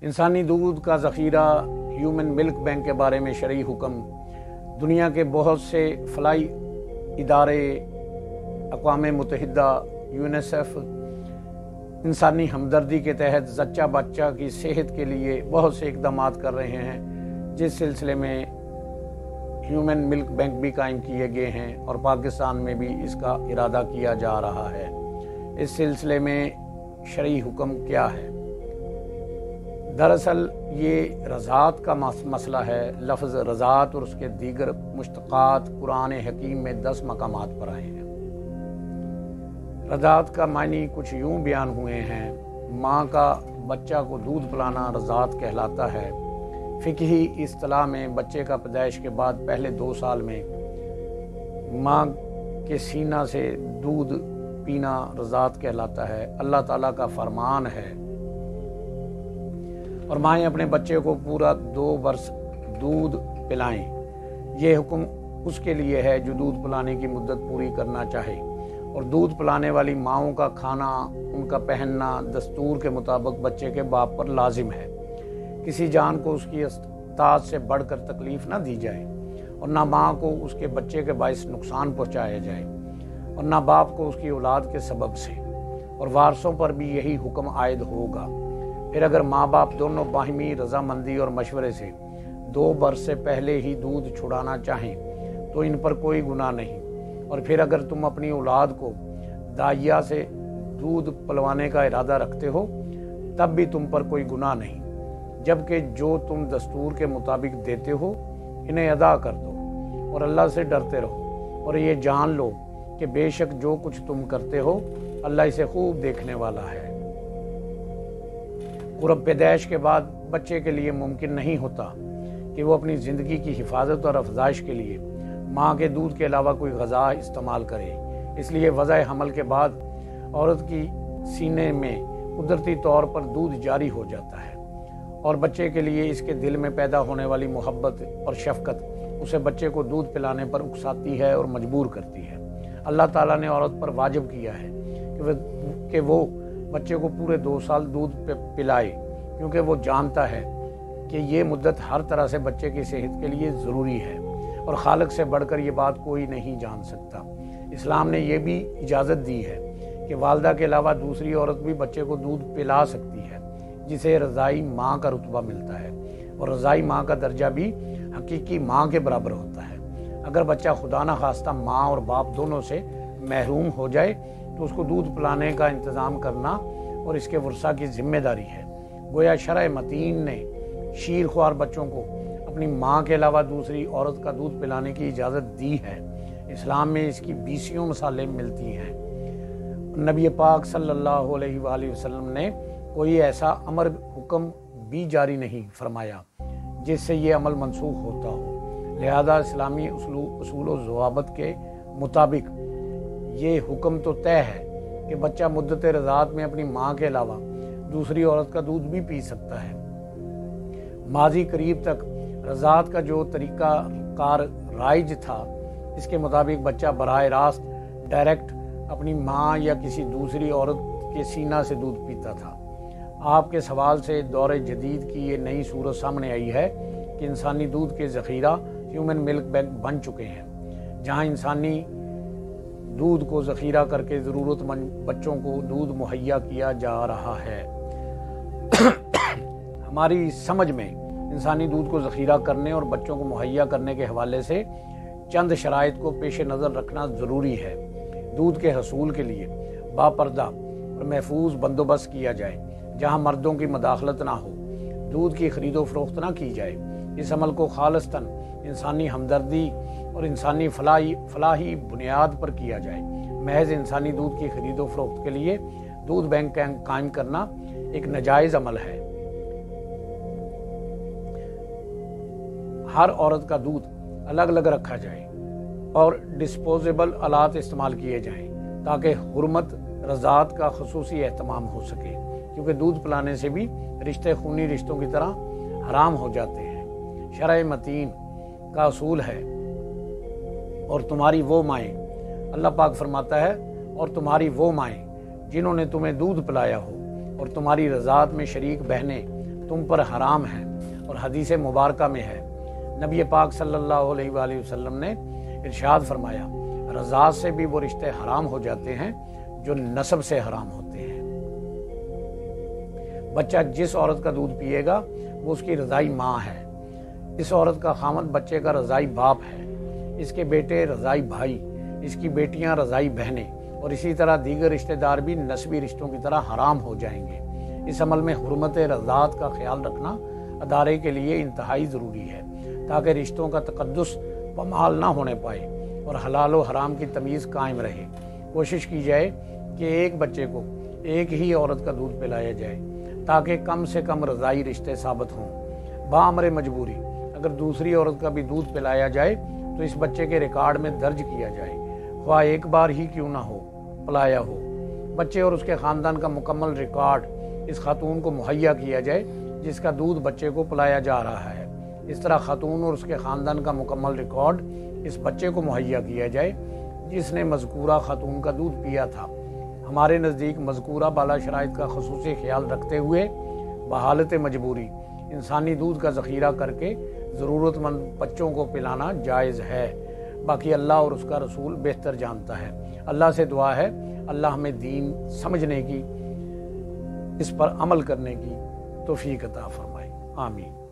انسانی دودھ کا ذخیرہ ہیومن ملک بینک کے بارے میں شرعی حکم۔ دنیا کے بہت سے فلاحی ادارے، اقوام متحدہ، یونیسیف انسانی ہمدردی کے تحت زچہ بچہ کی صحت کے لیے بہت سے اقدامات کر رہے ہیں، جس سلسلے میں ہیومن ملک بینک بھی قائم کیے گئے ہیں اور پاکستان میں بھی اس کا ارادہ کیا جا رہا ہے۔ اس سلسلے میں شرعی حکم کیا ہے؟ دراصل یہ رضاعت کا مسئلہ ہے۔ لفظ رضاعت اور اس کے دیگر مشتقات قرآن حکیم میں 10 مقامات پر آئے ہیں۔ رضاعت کا معنی کچھ یوں بیان ہوئے ہیں: ماں کا بچہ کو دودھ پلانا رضاعت کہلاتا ہے۔ فقہی اصطلاح میں بچے کا پیدائش کے بعد پہلے 2 سال میں ماں کے سینہ سے دودھ پینا رضاعت کہلاتا ہے۔ اللہ تعالیٰ کا فرمان ہے اور مائیں اپنے بچے کو پورا 2 برس دودھ پلائیں۔ یہ حکم اس کے لیے ہے جو دودھ پلانے کی مدت پوری کرنا چاہے، اور دودھ پلانے والی ماؤں کا کھانا، ان کا پہننا دستور کے مطابق بچے کے باپ پر لازم ہے۔ کسی جان کو اس کی استطاعت سے بڑھ کر تکلیف نہ دی جائے، اور نہ ماں کو اس کے بچے کے باعث نقصان پہنچایا جائے، اور نہ باپ کو اس کی اولاد کے سبب سے، اور وارثوں پر بھی یہی حکم عائد ہوگا۔ پھر اگر ماں باپ دونوں باہمی رضامندی اور مشورے سے 2 برس سے پہلے ہی دودھ چھڑانا چاہیں تو ان پر کوئی گناہ نہیں، اور پھر اگر تم اپنی اولاد کو دائیا سے دودھ پلوانے کا ارادہ رکھتے ہو تب بھی تم پر کوئی گناہ نہیں، جبکہ جو تم دستور کے مطابق دیتے ہو انہیں ادا کر دو، اور اللہ سے ڈرتے رہو، اور یہ جان لو کہ بے شک جو کچھ تم کرتے ہو اللہ اسے خوب دیکھنے والا ہے۔ قرب پیدائش کے بعد بچے کے لیے ممکن نہیں ہوتا کہ وہ اپنی زندگی کی حفاظت اور افزائش کے لیے ماں کے دودھ کے علاوہ کوئی غذا استعمال کرے۔ اس لیے وضع حمل کے بعد عورت کی سینے میں قدرتی طور پر دودھ جاری ہو جاتا ہے، اور بچے کے لیے اس کے دل میں پیدا ہونے والی محبت اور شفقت اسے بچے کو دودھ پلانے پر اکساتی ہے اور مجبور کرتی ہے۔ اللہ تعالیٰ نے عورت پر واجب کیا ہے کہ وہ بچے کو پورے 2 سال دودھ پلائے، کیونکہ وہ جانتا ہے کہ یہ مدت ہر طرح سے بچے کی صحت کے لیے ضروری ہے، اور خالق سے بڑھ کر یہ بات کوئی نہیں جان سکتا۔ اسلام نے یہ بھی اجازت دی ہے کہ والدہ کے علاوہ دوسری عورت بھی بچے کو دودھ پلا سکتی ہے، جسے رضاعی ماں کا رتبہ ملتا ہے، اور رضاعی ماں کا درجہ بھی حقیقی ماں کے برابر ہوتا ہے۔ اگر بچہ خدا نخواستہ ماں اور باپ دونوں سے محروم ہو جائے تو اس کو دودھ پلانے کا انتظام کرنا اور اس کے ورثاء کی ذمہ داری ہے۔ گویا شرع متین نے شیر خوار بچوں کو اپنی ماں کے علاوہ دوسری عورت کا دودھ پلانے کی اجازت دی ہے۔ اسلام میں اس کی 20 مثالیں ملتی ہیں۔ نبی پاک صلی اللہ علیہ وآلہ وسلم نے کوئی ایسا امر حکم بھی جاری نہیں فرمایا جس سے یہ عمل منسوخ ہوتا ہو، لہذا اسلامی اصول و ضوابط کے مطابق یہ حکم تو طے ہے کہ بچہ مدت رضاعت میں اپنی ماں کے علاوہ دوسری عورت کا دودھ بھی پی سکتا ہے۔ ماضی قریب تک رضاعت کا جو طریقہ کار رائج تھا، اس کے مطابق بچہ براہ راست ڈائریکٹ اپنی ماں یا کسی دوسری عورت کے سینہ سے دودھ پیتا تھا۔ آپ کے سوال سے دور جدید کی یہ نئی صورت سامنے آئی ہے کہ انسانی دودھ کے ذخیرہ ہیومن ملک بینک بن چکے ہیں، جہاں انسانی دودھ کو ذخیرہ کر کے ضرورت مند بچوں کو دودھ مہیا کیا جا رہا ہے۔ ہماری سمجھ میں انسانی دودھ کو ذخیرہ کرنے اور بچوں کو مہیا کرنے کے حوالے سے چند شرائط کو پیش نظر رکھنا ضروری ہے۔ دودھ کے حصول کے لیے باپردہ اور محفوظ بندوبست کیا جائے، جہاں مردوں کی مداخلت نہ ہو۔ دودھ کی خرید و فروخت نہ کی جائے۔ اس عمل کو خالصتاً انسانی ہمدردی اور انسانی فلاحی بنیاد پر کیا جائے۔ محض انسانی دودھ کی خرید و فروخت کے لیے دودھ بینک قائم کرنا ایک ناجائز عمل ہے۔ ہر عورت کا دودھ الگ الگ رکھا جائے اور ڈسپوزیبل آلات استعمال کیے جائیں تاکہ حرمت رضاعت کا خصوصی اہتمام ہو سکے، کیونکہ دودھ پلانے سے بھی رشتے خونی رشتوں کی طرح حرام ہو جاتے ہیں۔ شرع متین کا اصول ہے، اور تمہاری وہ مائیں، اللہ پاک فرماتا ہے، اور تمہاری وہ مائیں جنہوں نے تمہیں دودھ پلایا ہو، اور تمہاری رضاعت میں شریک بہنیں، تم پر حرام ہیں، اور حدیث مبارکہ میں ہے نبی پاک صلی اللہ علیہ وآلہ وسلم نے ارشاد فرمایا رضاعت سے بھی وہ رشتے حرام ہو جاتے ہیں جو نسب سے حرام ہوتے ہیں۔ بچہ جس عورت کا دودھ پیے گا وہ اس کی رضائی ماں ہے، اس عورت کا خامند بچے کا رضائی باپ ہے، اس کے بیٹے رضائی بھائی، اس کی بیٹیاں رضائی بہنیں، اور اسی طرح دیگر رشتہ دار بھی نسبی رشتوں کی طرح حرام ہو جائیں گے۔ اس عمل میں حرمت رضاعت کا خیال رکھنا ادارے کے لیے انتہائی ضروری ہے تاکہ رشتوں کا تقدس پامال نہ ہونے پائے اور حلال و حرام کی تمیز قائم رہے۔ کوشش کی جائے کہ ایک بچے کو ایک ہی عورت کا دودھ پلایا جائے تاکہ کم سے کم رضائی رشتے ثابت ہوں۔ بامر مجبوری اگر دوسری عورت کا بھی دودھ پلایا جائے تو اس بچے کے ریکارڈ میں درج کیا جائے، خواہ ایک بار ہی کیوں نہ ہو پلایا ہو۔ بچے اور اس کے خاندان کا مکمل ریکارڈ اس خاتون کو مہیا کیا جائے جس کا دودھ بچے کو پلایا جا رہا ہے۔ اس طرح خاتون اور اس کے خاندان کا مکمل ریکارڈ اس بچے کو مہیا کیا جائے جس نے مذکورہ خاتون کا دودھ پیا تھا۔ ہمارے نزدیک مذکورہ بالا شرائط کا خصوصی خیال رکھتے ہوئے بحالت مجبوری انسانی دودھ کا ذخیرہ کر کے ضرورت مند بچوں کو پلانا جائز ہے۔ باقی اللہ اور اس کا رسول بہتر جانتا ہے۔ اللہ سے دعا ہے اللہ ہمیں دین سمجھنے کی، اس پر عمل کرنے کی توفیق عطا فرمائے۔ آمین۔